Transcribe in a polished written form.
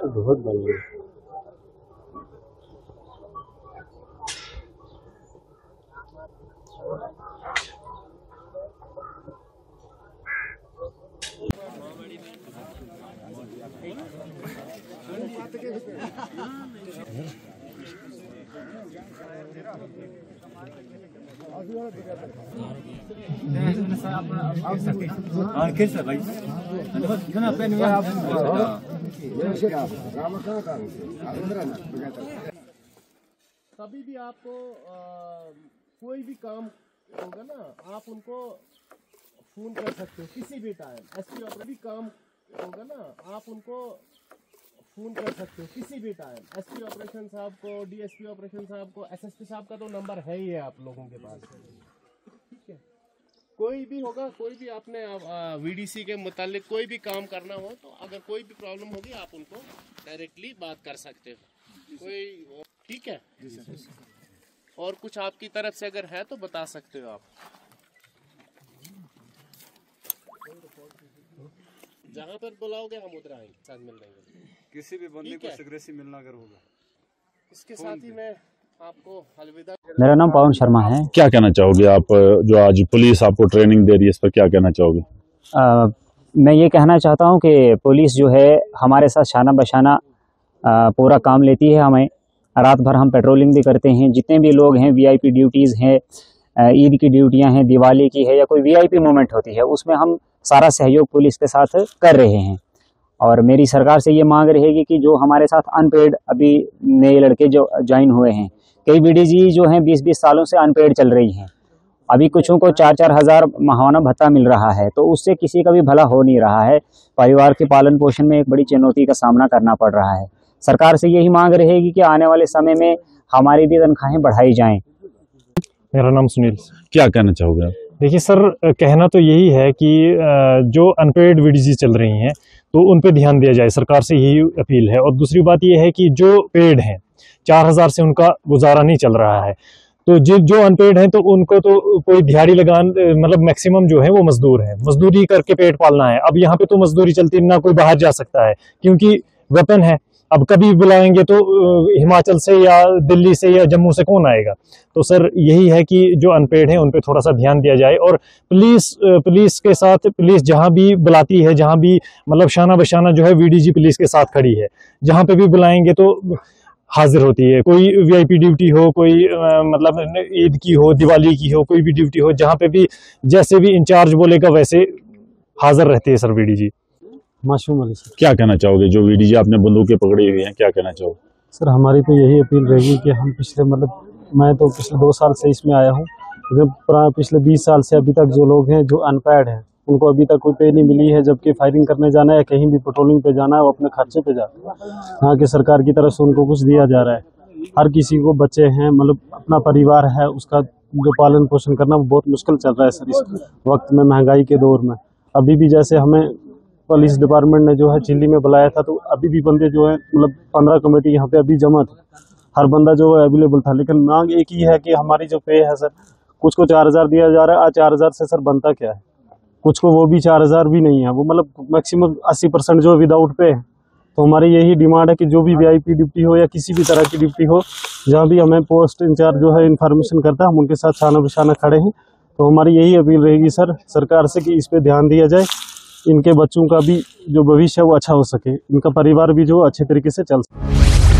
बहुत बढ़िया। कभी भी आपको कोई भी काम होगा ना, आप उनको फोन कर सकते हो किसी भी टाइम। एसपी ऑपरेशन भी काम होगा ना, आप उनको फोन कर सकते हो किसी भी टाइम। एसपी ऑपरेशन साहब को, डीएसपी ऑपरेशन साहब को, एसएसपी साहब का तो नंबर है ही है आप लोगों के पास, ठीक है। कोई भी होगा, कोई भी आपने वीडीसी के मुतालिक कोई भी काम करना हो तो अगर कोई भी प्रॉब्लम होगी आप उनको डायरेक्टली बात कर सकते हो, कोई, ठीक है। और कुछ आपकी तरफ से अगर है तो बता सकते हो आप। जहाँ पर बुलाओगे हम उधर आएंगे, साथ मिल लेंगे। किसी भी बंदे को सिगरेसी मिलना अगर होगा, इसके साथ ही मैं आपको अलविदा। मेरा नाम पवन शर्मा है। क्या कहना चाहोगे आप, जो आज पुलिस आपको ट्रेनिंग दे रही है, इस पर क्या कहना चाहोगे? मैं ये कहना चाहता हूँ कि पुलिस जो है हमारे साथ शाना बशाना पूरा काम लेती है। हमें रात भर हम पेट्रोलिंग भी करते हैं। जितने भी लोग हैं, वीआईपी ड्यूटीज़ हैं, ईद की ड्यूटियां हैं, दिवाली की है या कोई वीआईपी मोमेंट होती है, उसमें हम सारा सहयोग पुलिस के साथ कर रहे हैं। और मेरी सरकार से ये मांग रहेगी कि जो हमारे साथ अनपेड अभी नए लड़के जो ज्वाइन हुए हैं, कई बीडीजी जो हैं 20-20 सालों से अनपेड चल रही हैं, अभी कुछों को 4-4 हज़ार माहाना भत्ता मिल रहा है, तो उससे किसी का भी भला हो नहीं रहा है। परिवार के पालन पोषण में एक बड़ी चुनौती का सामना करना पड़ रहा है। सरकार से यही मांग रहेगी कि आने वाले समय में हमारी भी तनख्वाहें बढ़ाई जाएं। मेरा नाम सुनील। क्या कहना चाहोगे आप? देखिए सर, कहना तो यही है कि जो अनपेड वीडीजी चल रही हैं तो उन पे ध्यान दिया जाए, सरकार से यही अपील है। और दूसरी बात यह है कि जो पेड हैं 4000 से उनका गुजारा नहीं चल रहा है, तो जो अनपेड हैं तो उनको तो कोई दिहाड़ी लगान, मतलब मैक्सिमम जो है वो मजदूर हैं, मजदूरी करके पेट पालना है। अब यहाँ पे तो मजदूरी चलती ना, कोई बाहर जा सकता है क्योंकि वेपन है। अब कभी बुलाएंगे तो हिमाचल से या दिल्ली से या जम्मू से कौन आएगा? तो सर यही है कि जो अनपेड हैं उन पे थोड़ा सा ध्यान दिया जाए। और पुलिस के साथ, पुलिस जहां भी बुलाती है, जहां भी मतलब शाना बशाना जो है वीडीजी पुलिस के साथ खड़ी है, जहां पे भी बुलाएंगे तो हाजिर होती है। कोई वीआईपी ड्यूटी हो, कोई मतलब ईद की हो, दिवाली की हो, कोई भी ड्यूटी हो, जहाँ पे भी जैसे भी इंचार्ज बोलेगा वैसे हाजिर रहती है सर वीडीजी। मासूम अली सर। क्या कहना चाहोगे, जो वीडीजी आपने बंदूकें पकड़ी हुई हैं, क्या कहना चाहोगे? सर हमारी तो यही अपील रहेगी कि हम मैं तो पिछले 2 साल से इसमें आया हूँ, पिछले 20 साल से अभी तक जो लोग हैं जो अनपैड हैं उनको अभी तक कोई पे नहीं मिली है, जबकि फायरिंग करने जाना है, कहीं भी पेट्रोलिंग पे जाना है, वो अपने खर्चे पे जाते हैं। यहाँ की सरकार की तरफ से उनको कुछ दिया जा रहा है। हर किसी को बच्चे हैं, मतलब अपना परिवार है, उसका जो पालन पोषण करना वो बहुत मुश्किल चल रहा है सर इस वक्त में, महंगाई के दौर में। अभी भी जैसे हमें पुलिस डिपार्टमेंट ने जो है चिल्ली में बुलाया था, तो अभी भी बंदे जो है मतलब 15 कमेटी यहाँ पे अभी जमा थे, हर बंदा जो है अवेलेबल था। लेकिन मांग एक ही है कि हमारी जो पे है सर, कुछ को 4000 दिया जा रहा है। आज 4000 से सर बनता क्या है? कुछ को वो भी 4000 भी नहीं है, वो मतलब मैक्सिमम 80% जो विदाउट पे है। तो हमारी यही डिमांड है कि जो भी वीआईपी ड्यूटी हो या किसी भी तरह की ड्यूटी हो, जहाँ भी हमें पोस्ट इंचार्ज जो है इन्फॉर्मेशन करता है, हम उनके साथ शाना बशाना खड़े हैं। तो हमारी यही अपील रहेगी सर सरकार से कि इस पे ध्यान दिया जाए, इनके बच्चों का भी जो भविष्य है वो अच्छा हो सके, इनका परिवार भी जो अच्छे तरीके से चल सके।